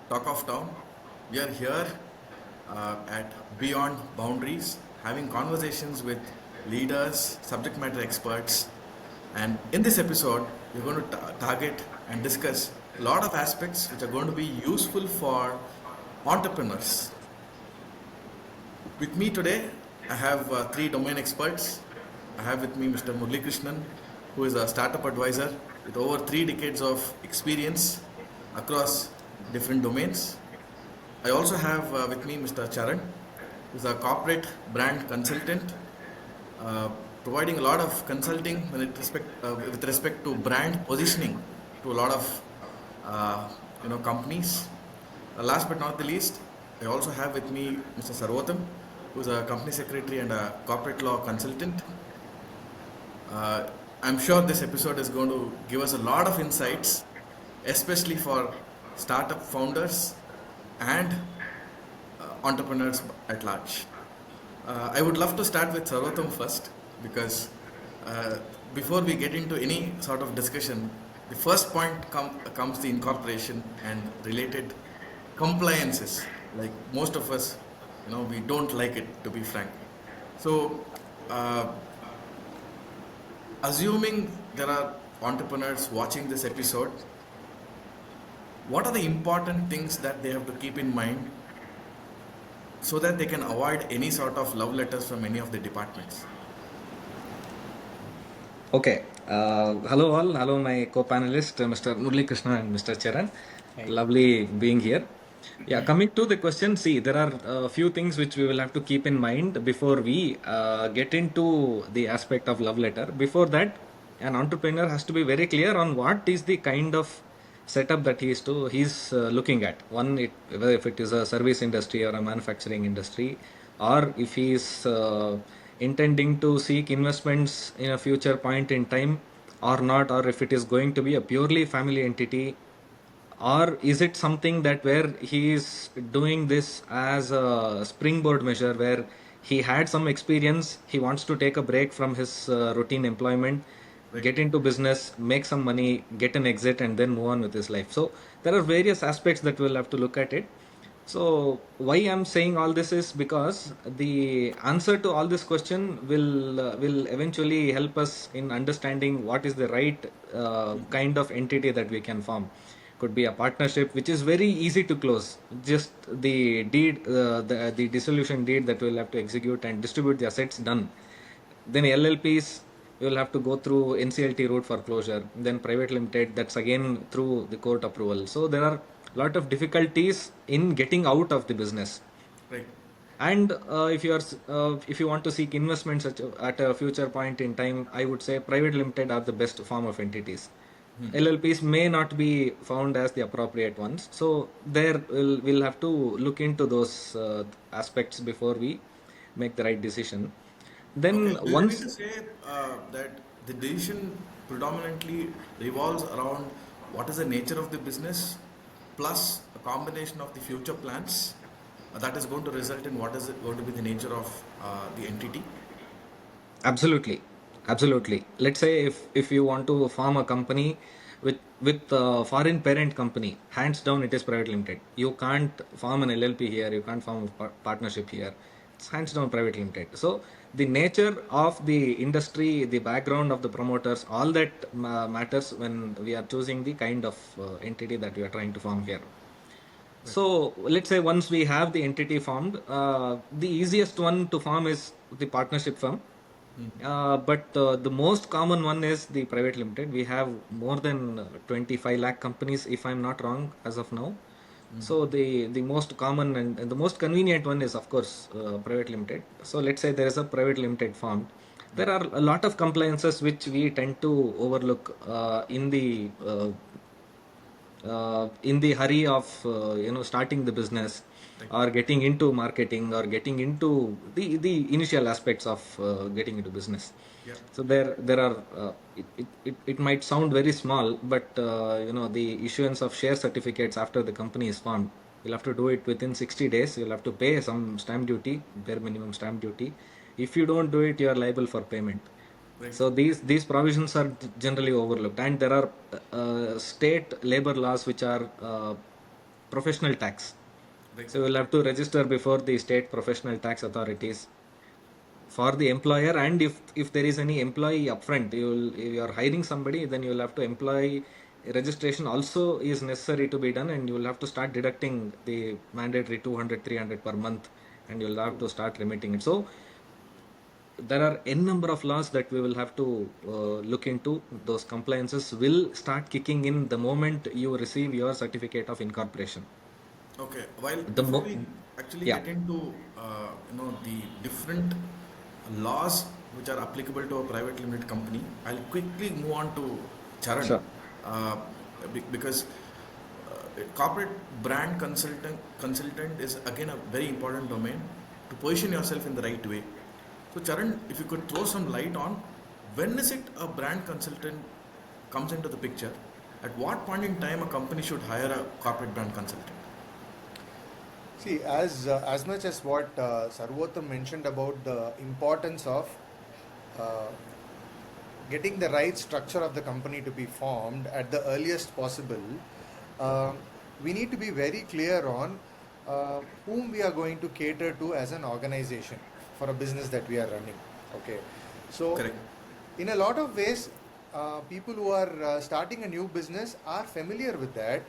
talk of town. We are here at Beyond Boundaries, having conversations with leaders, subject matter experts, and in this episode, we're going to target and discuss a lot of aspects which are going to be useful for entrepreneurs. With me today, I have three domain experts. I have with me Mr. Muralikrishnan, who is a startup advisor with over 3 decades of experience across different domains. I also have with me Mr. Charan, who is a corporate brand consultant, uh, providing a lot of consulting with respect to brand positioning to a lot of uh, companies. Last but not the least, I also have with me Mr. Sarvotham, who is a company secretary and a corporate law consultant. Uh, I'm sure this episode is going to give us a lot of insights, especially for startup founders and entrepreneurs at large. I would love to start with Sarvotham first because uh, before we get into any sort of discussion, the first point comes the incorporation and related compliances. Like most of us, we don't like it, to be frank. So, uh, assuming there are entrepreneurs watching this episode, what are the important things that they have to keep in mind so that they can avoid any sort of love letters from any of the departments? Okay. Hello all. Hello my co-panelist, Mr. Muralikrishnan and Mr. Charan. Right. Lovely being here. Yeah, coming to the question, see, there are a few things which we will have to keep in mind before we get into the aspect of love letter. Before that, an entrepreneur has to be very clear on what is the kind of setup that he's looking at. One, whether if it is a service industry or a manufacturing industry, or if he is intending to seek investments in a future point in time or not, or if it is going to be a purely family entity, or is it something that where he is doing this as a springboard measure where he had some experience, he wants to take a break from his routine employment, Right. get into business, make some money, get an exit, and then move on with his life. So there are various aspects that we'll have to look at it. So why I'm saying all this is because the answer to all this question will eventually help us in understanding what is the right kind of entity that we can form. Could be a partnership, which is very easy to close. Just the deed, the dissolution deed that we'll have to execute and distribute the assets done. Then LLPs, you will have to go through NCLT route for closure. Then private limited, that's again through the court approval. So there are a lot of difficulties in getting out of the business. Right. And if you want to seek investments at a future point in time, I would say private limited are the best form of entities. LLPs may not be found as the appropriate ones. So there we'll have to look into those aspects before we make the right decision. Okay. Then Do you mean once to say that the decision predominantly revolves around what is the nature of the business plus a combination of the future plans that is going to result in what is going to be the nature of the entity? Absolutely, absolutely. Let's say if you want to form a company with foreign parent company, hands down it is private limited. You can't form an LLP here. You can't form a partnership here. It's hands down private limited. So the nature of the industry, the background of the promoters, all that matters when we are choosing the kind of entity that we are trying to form here. Right. So let's say once we have the entity formed, the easiest one to form is the partnership firm. But the most common one is the private limited. We have more than 25 lakh companies, if I'm not wrong, as of now. So the most common and the most convenient one is of course private limited. So let's say there is a private limited formed. There are a lot of compliances which we tend to overlook in the hurry of starting the business Right. or getting into marketing or getting into the initial aspects of getting into business. Yeah. So there are it might sound very small, but the issuance of share certificates after the company is formed, you'll have to do it within 60 days. You'll have to pay some stamp duty, bare minimum stamp duty. If you don't do it, you are liable for payment. Right. So these provisions are generally overlooked, and there are state labor laws which are professional tax. Right. So you'll have to register before the state professional tax authorities for the employer, and if there is any employee upfront, if you're hiring somebody, then you'll have to employee registration also is necessary to be done, and you'll have to start deducting the mandatory 200 300 per month, and you'll have to start remitting it. So there are n number of laws that we will have to look into. Those compliances will start kicking in the moment you receive your certificate of incorporation. Okay. While the before mo- we actually yeah, get into the different laws which are applicable to a private limited company, I'll quickly move on to Charan, sure. uh, because corporate brand consultant is again a very important domain to position yourself in the right way. So Charan, if you could throw some light on when is it a brand consultant comes into the picture? At what point in time a company should hire a corporate brand consultant? See, as much as what Sarvotham mentioned about the importance of uh, getting the right structure of the company to be formed at the earliest possible, uh, we need to be very clear on whom we are going to cater to as an organization for a business that we are running. Okay, so Correct. in a lot of ways, people who are starting a new business are familiar with that,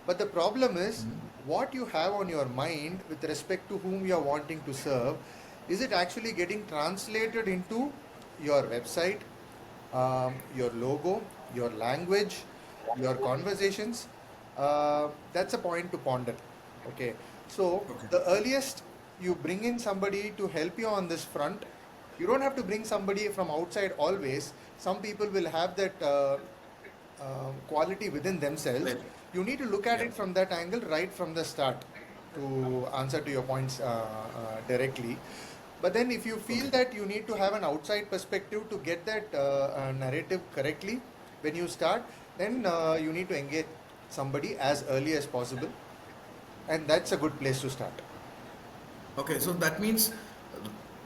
but the problem is what you have on your mind with respect to whom you are wanting to serve, is it actually getting translated into your website, your logo, your language, your conversations? That's a point to ponder. Okay, so Okay. the earliest you bring in somebody to help you on this front, you don't have to bring somebody from outside always. Some people will have that quality within themselves. Right. You need to look at Yeah. it from that angle right from the start to answer to your points directly. But then if you feel Okay. that you need to have an outside perspective to get that narrative correctly when you start, then you need to engage somebody as early as possible, and that's a good place to start. Okay. So that means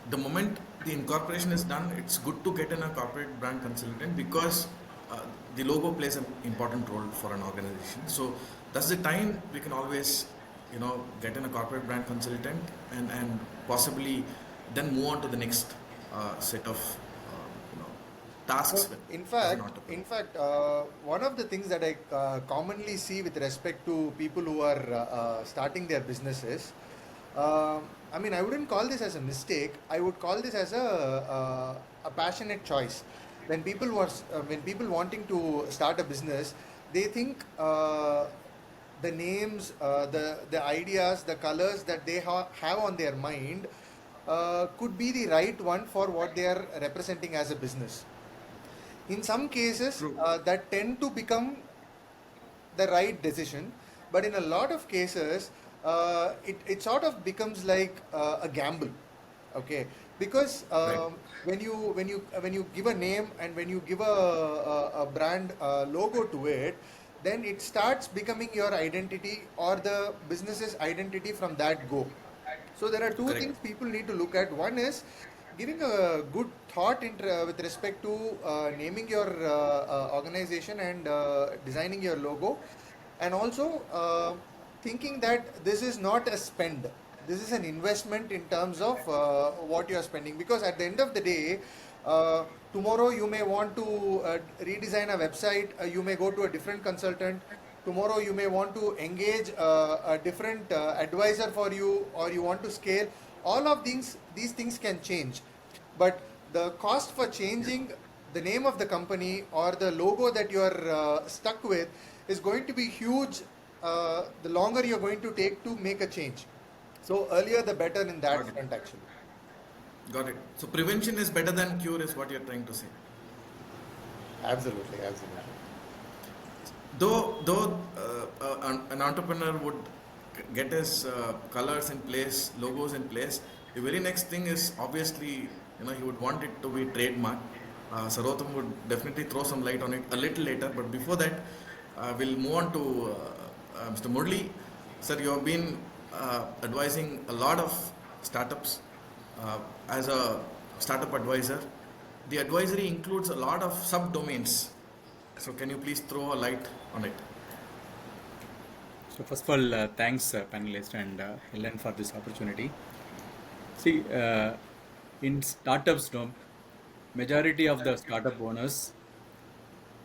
the moment the incorporation is done, it's good to get in a corporate brand consultant because uh, the logo plays an important role for an organization. So that's the time we can always, get in a corporate brand consultant and possibly then move on to the next set of, tasks So, with, in as an fact, entrepreneur. one of the things that I commonly see with respect to people who are starting their businesses, I mean, I wouldn't call this as a mistake. I would call this as a passionate choice. When people wanting to start a business, they think the names, the ideas, the colors that they have on their mind could be the right one for what they are representing as a business. In some cases, True. that tend to become the right decision, but in a lot of cases, it sort of becomes like a gamble. Okay, because Right. when you give a name and when you give a brand logo to it, then it starts becoming your identity or the business's identity from that go. So there are two Correct. things people need to look at. One is giving a good thought with respect to naming your organization and designing your logo, and also thinking that this is not a spend. This is an investment in terms of what you are spending. Because at the end of the day, tomorrow you may want to redesign a website. You may go to a different consultant. Tomorrow you may want to engage a different advisor for you, or you want to scale. All of these things can change, but the cost for changing the name of the company or the logo that you are stuck with is going to be huge the longer you're going to take to make a change. So earlier the better in that Got it. front, actually. Got it. So prevention is better than cure is what you're trying to say. Absolutely, absolutely. Though an entrepreneur would get his colors in place, logos in place, the very next thing is obviously, he would want it to be trademark. Sarvotham would definitely throw some light on it a little later, but before that, we'll move on to Mr. Murli. Sir, you have been advising a lot of startups as a startup advisor. The advisory includes a lot of subdomains. So can you please throw a light on it? So first of all, thanks panelists and Helen for this opportunity. See, in startups, no, majority of the startup owners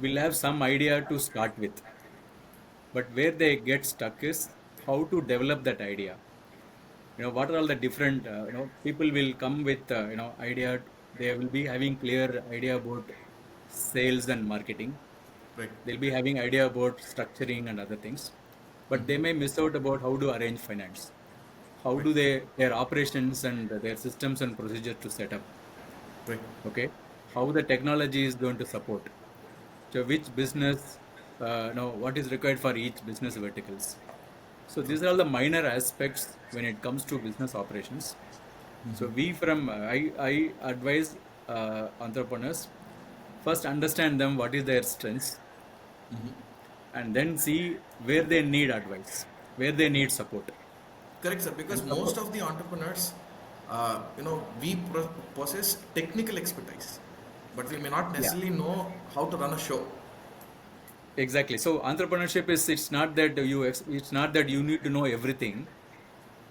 will have some idea to start with, but where they get stuck is how to develop that idea. What are all the different, people will come with, idea. They will be having clear idea about sales and marketing. Right. They'll be having idea about structuring and other things, but they may miss out about how to arrange finance. How Right. do their operations and their systems and procedures to set up? Right. Okay, how the technology is going to support. So which business, what is required for each business verticals. So these are all the minor aspects when it comes to business operations. So we from I advise entrepreneurs first understand them what is their strengths, and then see where they need advice, where they need support. Correct, sir. Because And most support. of the entrepreneurs, we possess technical expertise, but we may not Yeah, necessarily know how to run a show. exactly. So entrepreneurship is it's not that you need to know everything,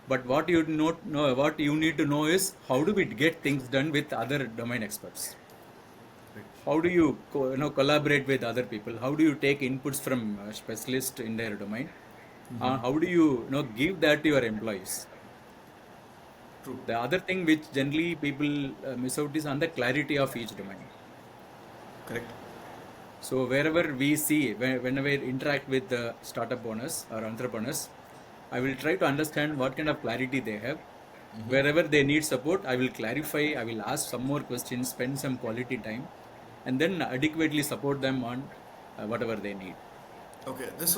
but what you need to know is how do we get things done with other domain experts. Right. How do you collaborate with other people? How do you take inputs from specialists in their domain? How do you give that to your employees? True. The other thing which generally people miss out is on the clarity of each domain. Correct. So wherever we see, whenever we interact with the startup owners or entrepreneurs, I will try to understand what kind of clarity they have. Wherever they need support, I will clarify, I will ask some more questions, spend some quality time, and then adequately support them on whatever they need. Okay. This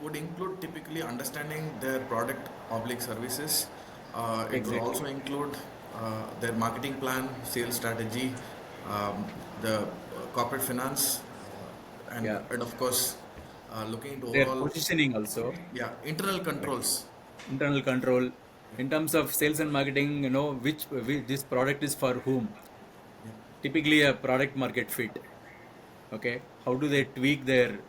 would include typically understanding their product oblique services. It will Exactly. also include their marketing plan, sales strategy, the corporate finance, Yeah. and of course, looking into Their overall, positioning also, internal correct. controls. Internal control. In terms of sales and marketing, which this product is for whom. Yeah. Typically a product market fit. Okay, how do they tweak their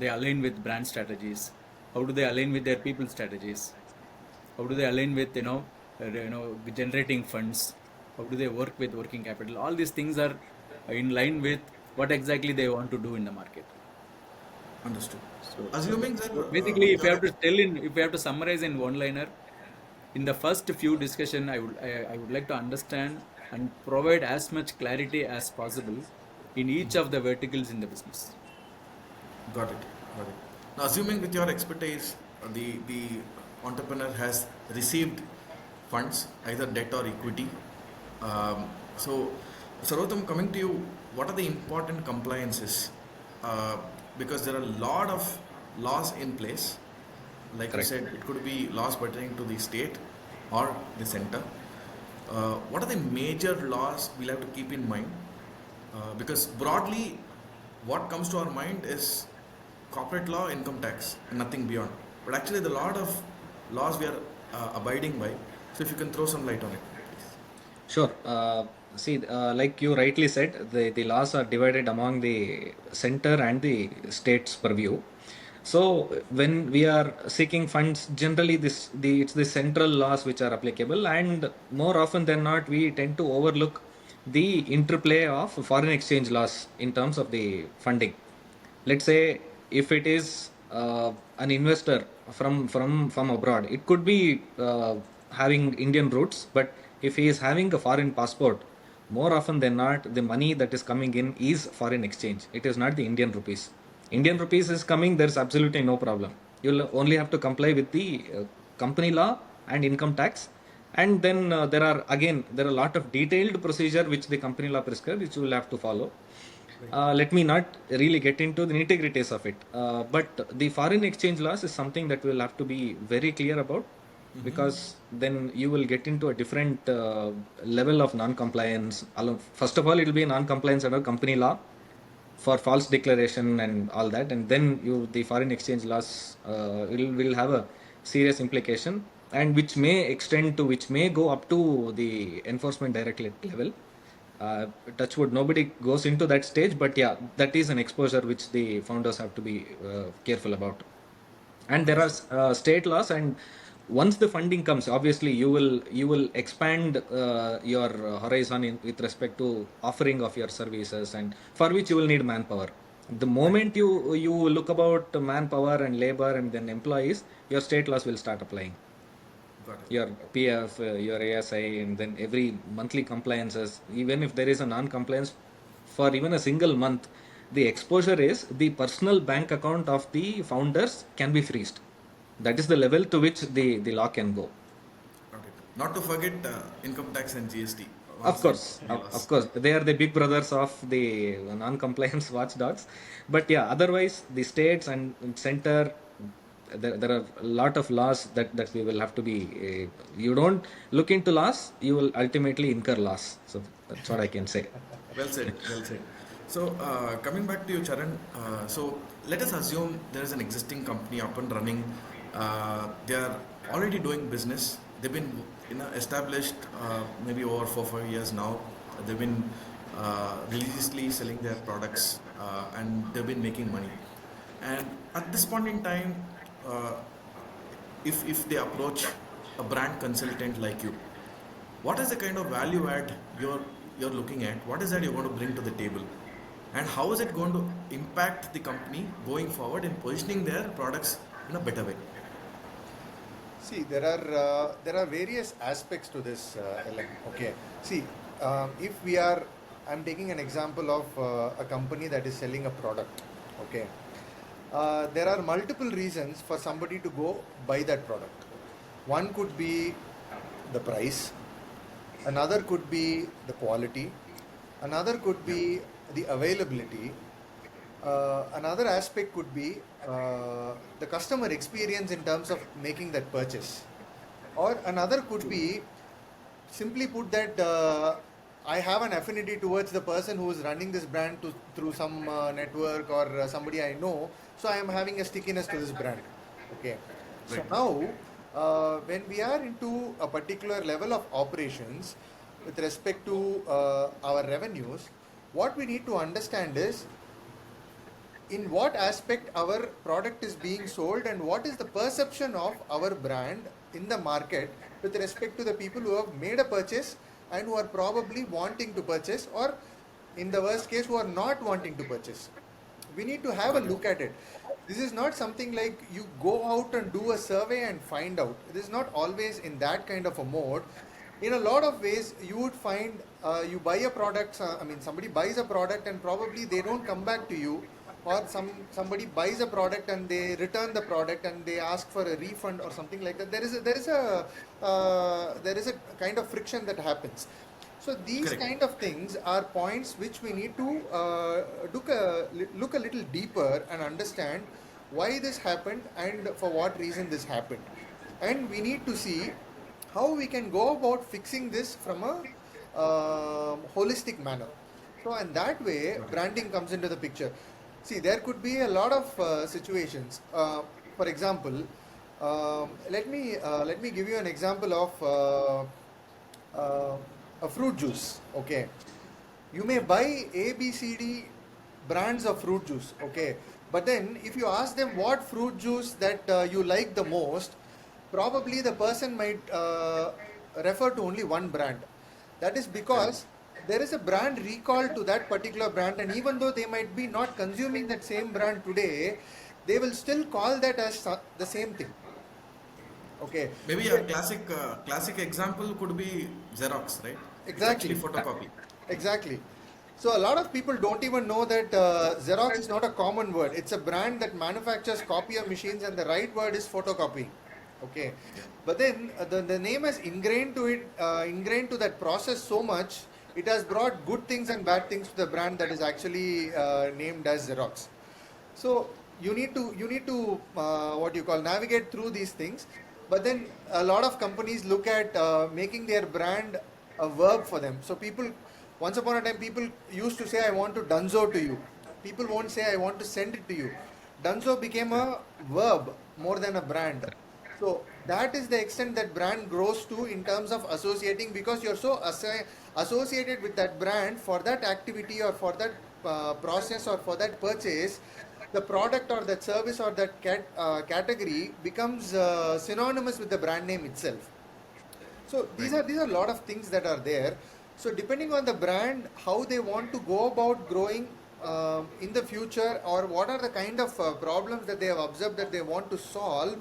they align with brand strategies, how do they align with their people strategies, how do they align with generating funds, how do they work with working capital. All these things are in line with what exactly they want to do in the market. Understood. So Assuming that basically, with if you your have to if you have to summarize in one liner, in the first few discussion, I would like to understand and provide as much clarity as possible in each of the verticals in the business. got it, got it. Now, assuming with your expertise, the entrepreneur has received funds, either debt or equity. So, Sarvotham, coming to you, what are the important compliances? Uh, because there are a lot of laws in place. Like you Correct. said, it could be laws pertaining to the state or the center. What are the major laws we'll have to keep in mind? Because broadly, what comes to our mind is corporate law, income tax, and nothing beyond. But actually, the lot of laws we are abiding by. So, if you can throw some light on it, please. Sure. Like you rightly said, the laws are divided among the center and the state's purview. So when we are seeking funds, generally it's the central laws which are applicable, and more often than not, we tend to overlook the interplay of foreign exchange laws in terms of the funding. Let's say if it is an investor from abroad, it could be having Indian roots, but if he is having a foreign passport, more often than not the money that is coming in is foreign exchange. It is not the Indian rupees. Indian rupees is coming, there's absolutely no problem. You'll only have to comply with the company law and income tax, and then there are a lot of detailed procedure which the company law prescribes, which you will have to follow. Let me not really get into the nitty-gritties of it. But the foreign exchange loss is something that we'll have to be very clear about, because then you will get into a different level of non-compliance. First of all, it will be a non-compliance under company law for false declaration and all that, and then the foreign exchange loss will have a serious implication, and which may go up to the enforcement directorate level. uh, Touchwood, nobody goes into that stage, but yeah, that is an exposure which the founders have to be careful about. and there are state laws, and once the funding comes, obviously you will expand your horizon with respect to offering of your services, and for which you will need manpower. The moment you look about manpower and labor and then employees, your state laws will start applying, Got it. your PF, your ASI, and then every monthly compliances. Even if there is a non-compliance for even a single month, the exposure is the personal bank account of the founders can be freezed. That is the level to which the law can go. Got it. Not to forget income tax and GST. Of Once course, you of lost. course, they are the big brothers of the non-compliance watchdogs. But yeah, otherwise, the states and center, there are a lot of laws that we will have to be. You don't look into laws, you will ultimately incur loss. So that's what I can say. Well said, well said. So, coming back to you, Charan, so let us assume there is an existing company up and running. They are already doing business. They've been established maybe over 4 5 years now. They've been religiously selling their products and they've been making money. And at this point in time, uh, if they approach a brand consultant like you, what is the kind of value add you're looking at? What is that you're going to bring to the table? And how is it going to impact the company going forward in positioning their products in a better way? See, there are various aspects to this, Ellen. Okay. See, if we are, I'm taking an example of a company that is selling a product. Okay. There are multiple reasons for somebody to go buy that product. One could be the price. Another could be the quality. Another could be the availability. Another aspect could be the customer experience in terms of making that purchase. Or another could be, simply put, that I have an affinity towards the person who is running this brand through some network or somebody I know, so I am having a stickiness to this brand. Okay. So Right. now, when we are into a particular level of operations with respect to our revenues, what we need to understand is in what aspect our product is being sold and what is the perception of our brand in the market with respect to the people who have made a purchase and who are probably wanting to purchase, or in the worst case who are not wanting to purchase. We need to have a Got it. look at it. This is not something like you go out and do a survey and find out. It is not always in that kind of a mode. In a lot of ways, you would find you buy a product. I mean, somebody buys a product and probably they don't come back to you, or somebody buys a product and they return the product and they ask for a refund or something like that. There is a kind of friction that happens. So these Correct. kind of things are points which we need to look a little deeper and understand why this happened and for what reason this happened. And we need to see how we can go about fixing this from a holistic manner. So, and that way, branding comes into the picture. See, there could be a lot of situations. For example, let me give you an example of a fruit juice. Okay, you may buy A, B, C, D brands of fruit juice. Okay, but then if you ask them what fruit juice that you like the most, probably the person might refer to only one brand. That is Correct. because there is a brand recall to that particular brand, and even though they might be not consuming that same brand today, they will still call that as the same thing. Okay, Maybe a classic example could be Xerox, right? It's actually exactly. photocopy. Exactly. So a lot of people don't even know that Xerox is not a common word. It's a brand that manufactures copier machines, and the right word is photocopy. Okay. But then the name has ingrained to that process so much. It has brought good things and bad things to the brand that is actually named as Xerox. So you need to what you call navigate through these things. But then a lot of companies look at making their brand a verb for them. So people, once upon a time, people used to say, "I want to dunzo to you." People won't say, "I want to send it to you." Dunzo became a verb more than a brand. So that is the extent that brand grows to in terms of associating, because you're so associated with that brand for that activity or for that process or for that purchase, the product or that service or that category becomes synonymous with the brand name itself. So these are a lot of things that are there. So depending on the brand, how they want to go about growing in the future, or what are the kind of problems that they have observed that they want to solve,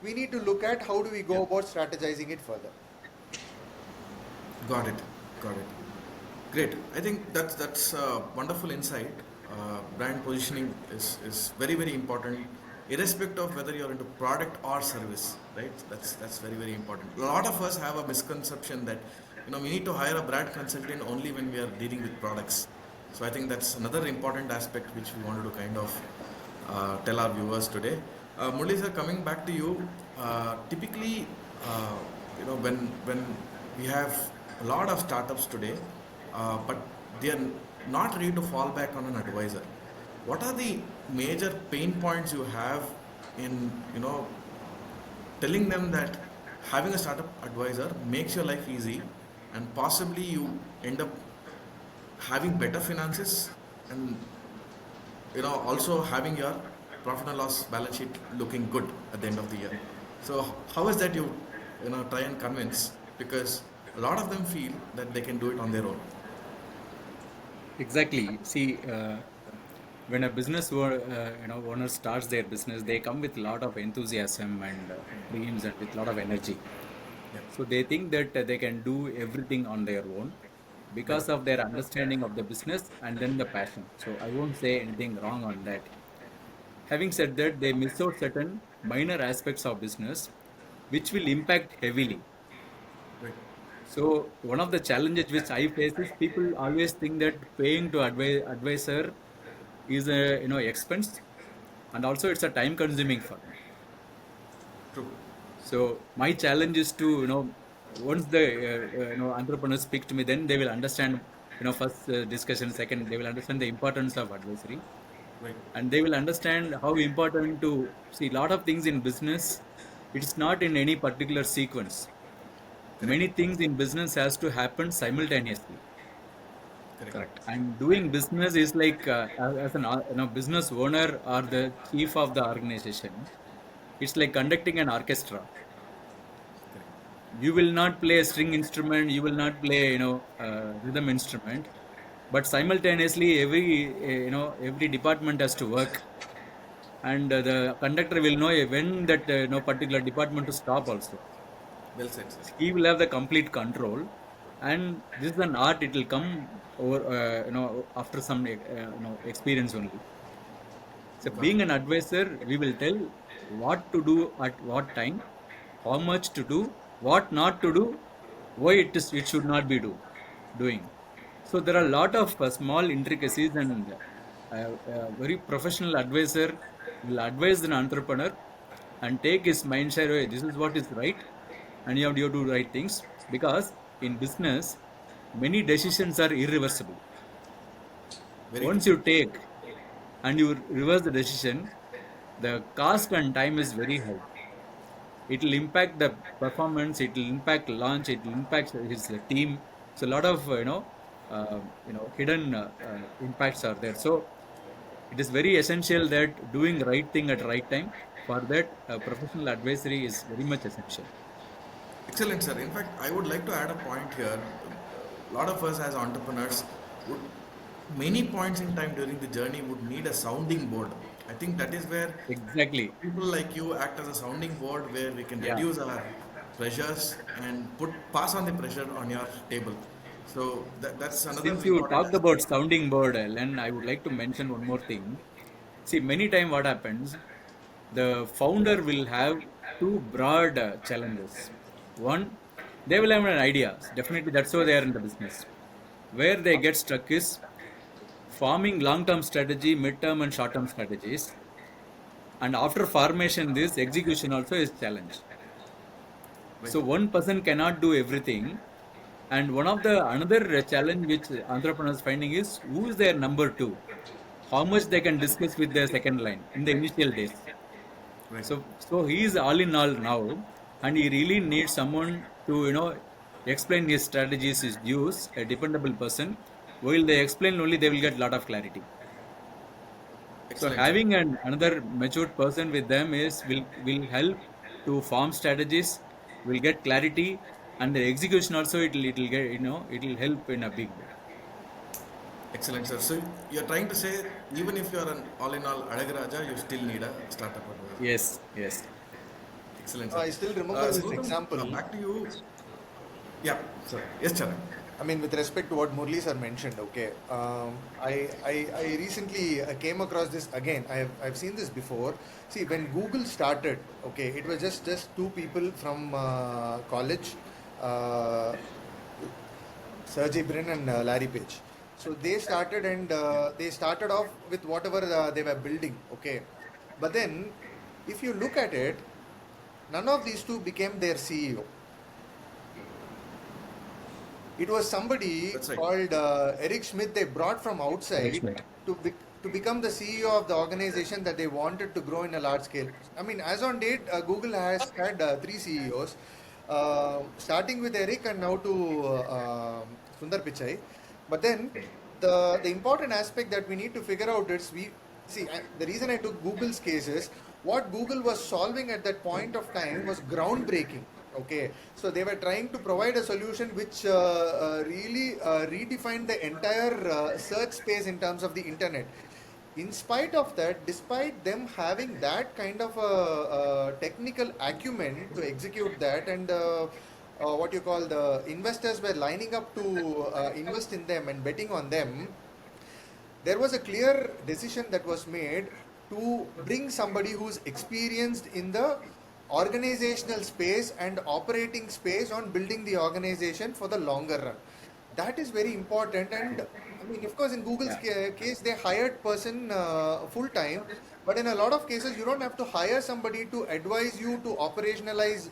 we need to look at how do we go about strategizing it further. Got it. Got it. Great. I think that's a wonderful insight. Brand positioning is very, very important, irrespective of whether you're into product or service, right? That's very, very important. A lot of us have a misconception that we need to hire a brand consultant only when we are dealing with products. So I think that's another important aspect which we wanted to kind of tell our viewers today. Murali sir, coming back to you, typically, when we have a lot of startups today, but they are not ready to fall back on an advisor. What are the major pain points you have in telling them that having a startup advisor makes your life easy, and possibly you end up having better finances, and also having your profit and loss balance sheet looking good at the end of the year. So how is that you try and convince, because a lot of them feel that they can do it on their own. Exactly. See, when a owner starts their business, they come with a lot of enthusiasm and dreams and with a lot of energy. Yeah. So they think that they can do everything on their own because of their understanding of the business and then the passion. So I won't say anything wrong on that. Having said that, they miss out certain minor aspects of business which will impact heavily. Right. So one of the challenges which I face is people always think that paying to advisor is a expense, and also it's a time consuming for them. True. So my challenge is to once the entrepreneurs speak to me, then they will understand first discussion, second they will understand the importance of advisory, Right. and they will understand how important to see a lot of things in business. It's not in any particular sequence. Correct. Many things in business has to happen simultaneously. Correct. And doing business is like as an business owner or the chief of the organization, it's like conducting an orchestra. You will not play a string instrument, you will not play rhythm instrument, but simultaneously every department has to work, and the conductor will know when that particular department to stop also. Well said, sir. He will have the complete control, and this is an art. It will come over after some experience only. So being an advisor, we will tell what to do at what time, how much to do, what not to do, why it should not be doing. So there are a lot of small intricacies, and very professional advisor will advise an entrepreneur and take his mind share. "Hey, this is what is right, and you have to do right things," because in business many decisions are irreversible. Very Once true. you take and you reverse the decision, the cost and time is very high. It will impact the performance, it will impact launch, it will impact his team. So a lot of hidden impacts are there. So it is very essential that doing right thing at right time. For that, professional advisory is very much essential. Excellent, sir. In fact, I would like to add a point here. A lot of us as entrepreneurs would, many points in time during the journey, would need a sounding board. I think that is where Exactly. people like you act as a sounding board, where we can Yeah. reduce our pressures and pass on the pressure on your table. So that's another Since you important talked about aspect. sounding board, Ellen, I would like to mention one more thing. See, many time what happens, the founder will have two broad challenges. One, they will have an idea. Definitely, that's why they are in the business. Where they get stuck is forming long-term strategy, mid-term and short-term strategies. And after formation, this execution also is challenge. Right. So one person cannot do everything. And one of the another challenge which entrepreneurs finding is who is their number two, how much they can discuss with their second line in the initial days. Right. So he is all in all now, and he really needs someone to explain his strategies, his views, a dependable person. While they explain only, they will get lot of clarity. So Excellent, sir. having another matured person with them will help to form strategies, will get clarity, and the execution also it'll get, it'll help in a big way. Excellent, sir. So you're trying to say, even if you're an all-in-all Adagaraja, you still need a startup advisor. Yes, yes. Excellent, sir. I still remember this Sarvotham, example. back to you. Yeah, sir. Yes, Charan. I mean, with respect to what Murli sir mentioned, okay, I recently came across this again. I've seen this before. See, when Google started, okay, it was just two people from college, uh, Sergey Brin and Larry Page. So they started and they started off with whatever they were building, okay. But then, if you look at it, none of these two became their CEO. It was somebody That's right. called Eric Schmidt they brought from Eric outside Schmidt. to become the CEO of the organization that they wanted to grow in a large scale. I mean, as on date, Google has had three CEOs, starting with Eric and now to Sundar Pichai. But then the important aspect that we need to figure out is the reason I took Google's case is what Google was solving at that point of time was groundbreaking. Okay, so they were trying to provide a solution which really redefined the entire search space in terms of the internet. In spite of that, despite them having that kind of a technical acumen to execute that, and what you call the investors were lining up to invest in them and betting on them, there was a clear decision that was made to bring somebody who's experienced in the organizational space and operating space on building the organization for the longer run. That is very important. And I mean, of course, in Google's Yeah. case, they hired person full time, but in a lot of cases, you don't have to hire somebody to advise you to operationalize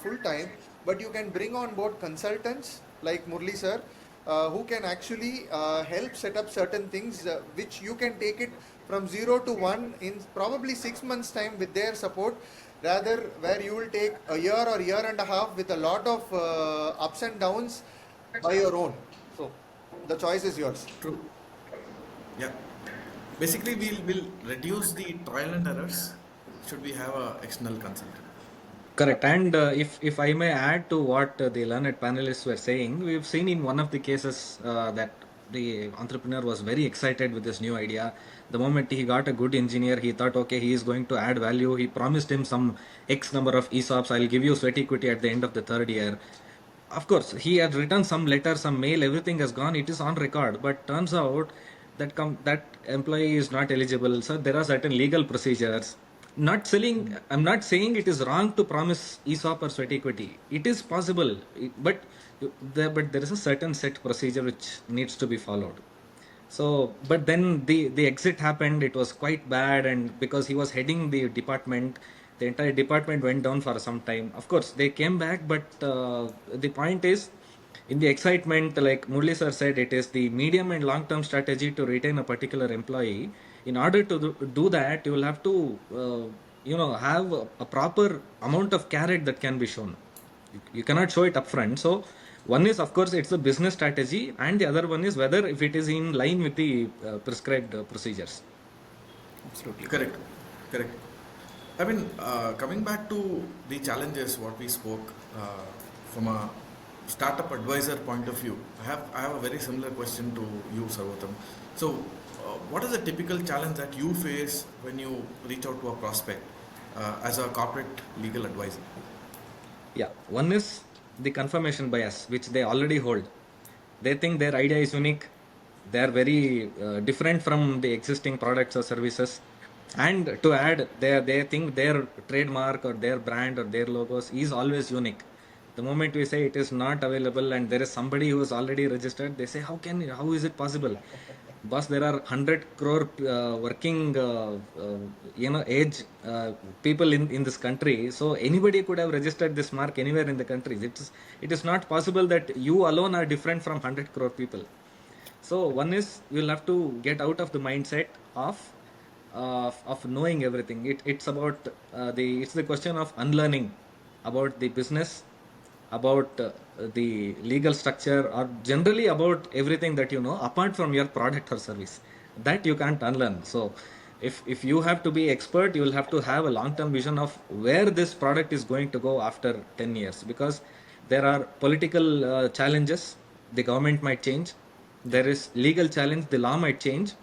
full time, but you can bring on board consultants like Murli sir, who can actually help set up certain things which you can take it from 0 to 1 in probably 6 months time with their support, rather where you will take a year or year and a half with a lot of ups and downs by your own. So the choice is yours. True. Yeah. Basically, we'll reduce the trial and errors. Should we have a external consultant? Correct. And if I may add to what the learned panelists were saying, we've seen in one of the cases that the entrepreneur was very excited with this new idea. The moment he got a good engineer, he thought, okay, he is going to add value. He promised him some X number of ESOPs. I'll give you sweat equity at the end of the third year. Of course, he had written some letter, some mail, everything has gone. It is on record. But turns out that that employee is not eligible. So there are certain legal procedures. Not selling, I'm not saying it is wrong to promise ESOP or sweat equity. It is possible, but there is a certain set procedure which needs to be followed. So, but then the exit happened. It was quite bad, and because he was heading the department, the entire department went down for some time. Of course, they came back, but the point is, in the excitement, like Murli sir said, it is the medium and long term strategy to retain a particular employee. In order to do that, you will have to have a proper amount of carrot that can be shown. You cannot show it upfront. So one is, of course, it's a business strategy, and the other one is whether if it is in line with the prescribed procedures. Absolutely. Correct. Correct. I mean, coming back to the challenges, what we spoke from a startup advisor point of view, I have a very similar question to you, Sarvotham. So, what is the typical challenge that you face when you reach out to a prospect as a corporate legal advisor? Yeah, one is the confirmation bias, which they already hold. They think their idea is unique. They are very different from the existing products or services. And to add, they think their trademark or their brand or their logos is always unique. The moment we say it is not available and there is somebody who is already registered, they say, how is it possible? Boss, there are 100 crore working, age people in this country. So anybody could have registered this mark anywhere in the country. It is not possible that you alone are different from 100 crore people. So one is you'll have to get out of the mindset of knowing everything. It's about it's the question of unlearning about the business, about the legal structure, or generally about everything that you know apart from your product or service that you can't unlearn. So If you have to be expert, you will have to have a long term vision of where this product is going to go after 10 years, because there are political challenges, the government might change, there is legal challenge, the law might change,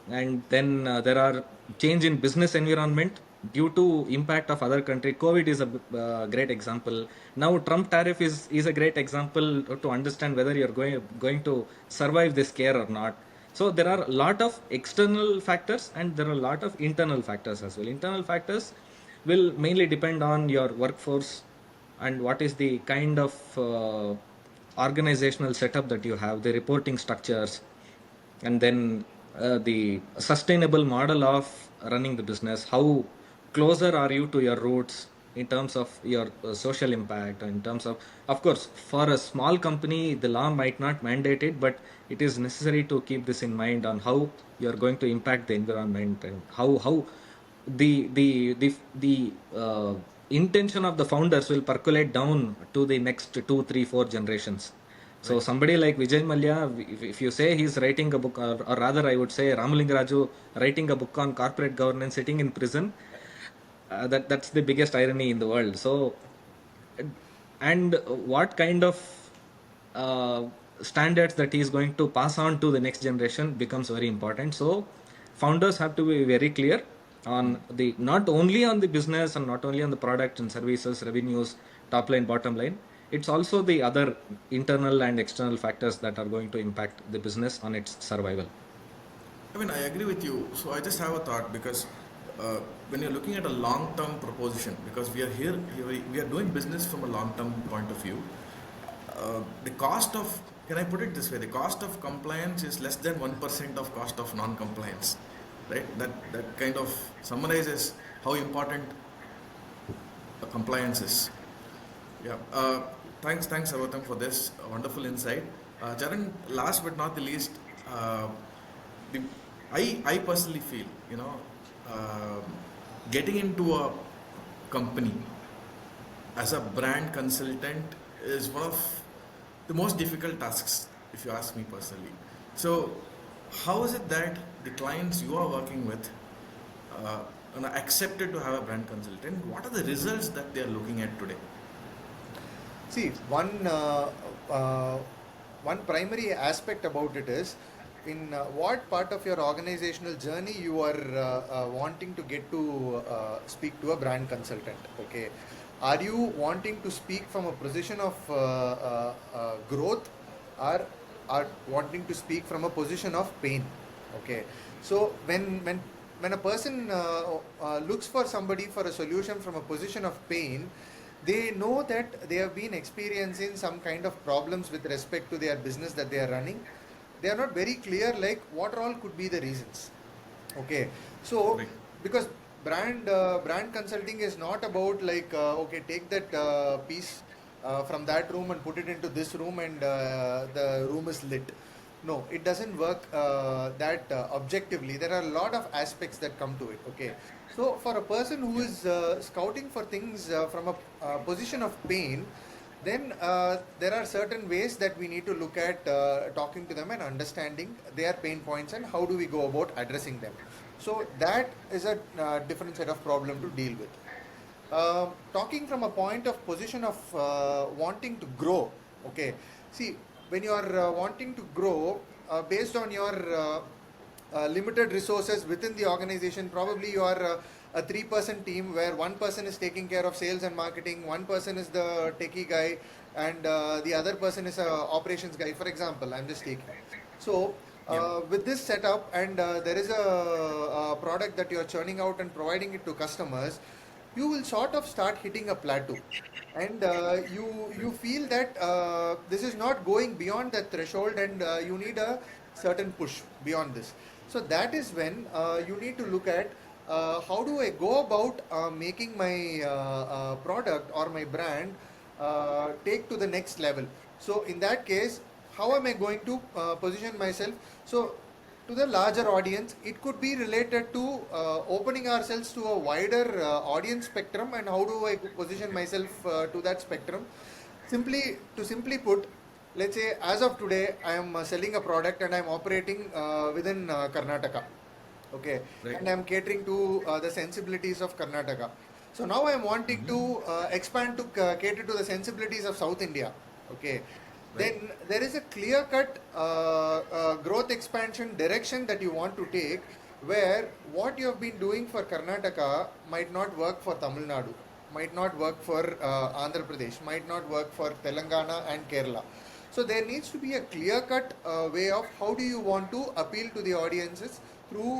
and then there are change in business environment due to impact of other country. COVID is a great example. Now Trump tariff is a great example to understand whether you're going to survive this scare or not. So there are a lot of external factors and there are a lot of internal factors as well. Internal factors will mainly depend on your workforce and what is the kind of organizational setup that you have, the reporting structures, and then the sustainable model of running the business. How closer are you to your roots in terms of your social impact, in terms of course, for a small company, the law might not mandate it, but it is necessary to keep this in mind on how you are going to impact the environment, and how the intention of the founders will percolate down to the next 2, 3, 4 generations. So somebody like Vijay Mallya, if you say he's writing a book, or rather I would say Ramalingaraju writing a book on corporate governance sitting in prison, that's the biggest irony in the world. So, and what kind of uh, standards that he is going to pass on to the next generation becomes very important. So founders have to be very clear on the, not only on the business and not only on the product and services, revenues, top line, bottom line. It's also the other internal and external factors that are going to impact the business on its survival. I mean, I agree with you. So I just have a thought, because when you're looking at a long-term proposition, because we are here, we are doing business from a long-term point of view. The cost of, can I put it this way? The cost of compliance is less than 1% of cost of non-compliance, right? That kind of summarizes how important compliance is. Yeah. Thanks, Sarvotham, for this wonderful insight. Charan, last but not the least, the, I personally feel, uh, getting into a company as a brand consultant is one of the most difficult tasks, if you ask me personally. So, how is it that the clients you are working with uh, accepted to have a brand consultant? What are the results that they are looking at today? See, one primary aspect about it is in what part of your organizational journey you are wanting to get to speak to a brand consultant. Okay, are you wanting to speak from a position of growth, or are wanting to speak from a position of pain? Okay, so when a person looks for somebody for a solution from a position of pain, they know that they have been experiencing some kind of problems with respect to their business that they are running. They are not very clear like what all could be the reasons. Okay, so Right. because brand consulting is not about like okay, take that piece from that room and put it into this room and the room is lit. No, it doesn't work that objectively. There are a lot of aspects that come to it. Okay, so for a person who is scouting for things from a position of pain, then there are certain ways that we need to look at talking to them and understanding their pain points and how do we go about addressing them. So that is a different set of problem to deal with. Talking from a point of position of wanting to grow. Okay, see, when you are wanting to grow based on your limited resources within the organization, probably you are a 3-person team where one person is taking care of sales and marketing, one person is the techie guy, and the other person is a operations guy, for example. I'm just taking. So with this setup, and there is a product that you are churning out and providing it to customers, you will sort of start hitting a plateau, and you feel that this is not going beyond that threshold, and you need a certain push beyond this. So that is when you need to look at how do I go about making my product or my brand take to the next level. So in that case, how am I going to position myself? So to the larger audience, it could be related to opening ourselves to a wider audience spectrum, and how do I position myself to that spectrum. Simply put, let's say as of today I am selling a product and I am operating within Karnataka. Okay, Right. and I'm catering to the sensibilities of Karnataka. So now I'm wanting to expand to cater to the sensibilities of South India. Okay, Right. then there is a clear-cut growth expansion direction that you want to take, where what you have been doing for Karnataka might not work for Tamil Nadu, might not work for Andhra Pradesh, might not work for Telangana and Kerala. So there needs to be a clear-cut way of how do you want to appeal to the audiences through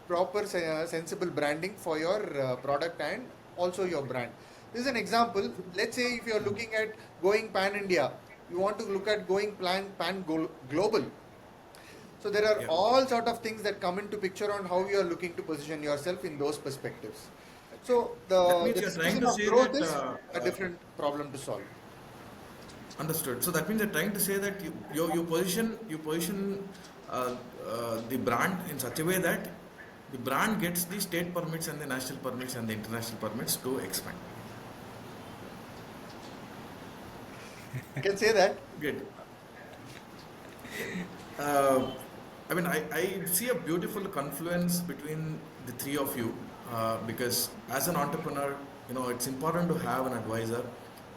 proper sensible branding for your product and also your brand. This is an example. Let's say if you're looking at going pan India, you want to look at going global. So there are Yeah. all sort of things that come into picture on how you are looking to position yourself in those perspectives. So That the means you're trying definition to of say growth that. is a different problem to solve. Understood. So that means you're trying to say that you position the brand in such a way that the brand gets the state permits and the national permits and the international permits to expand. You can say that. Good. Uh, I mean, I see a beautiful confluence between the three of you because as an entrepreneur, it's important to have an advisor.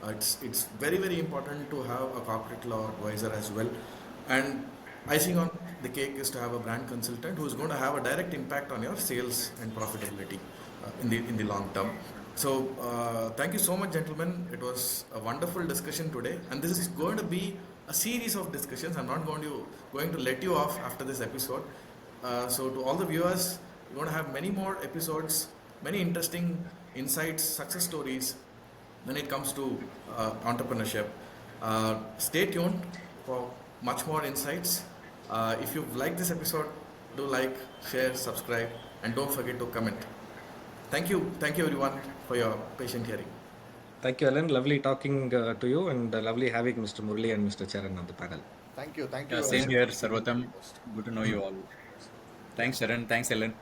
It's very, very important to have a corporate law advisor as well. And icing on the cake is to have a brand consultant who is going to have a direct impact on your sales and profitability in the long term. So thank you so much, gentlemen. It was a wonderful discussion today, and this is going to be a series of discussions. I'm not going to let you off after this episode. So to all the viewers, we're going to have many more episodes, many interesting insights, success stories when it comes to entrepreneurship. Stay tuned for much more insights. If you've liked this episode, do like, share, subscribe, and don't forget to comment. Thank you everyone for your patient hearing. Thank you, Alan. Lovely talking to you, and lovely having Mr. Murali and Mr. Charan on the panel. Thank you. Thank Yeah, you. same Ashok, here, for being the Sarvotham. host. Good to know you all. Thanks, Charan. Thanks, Ellen.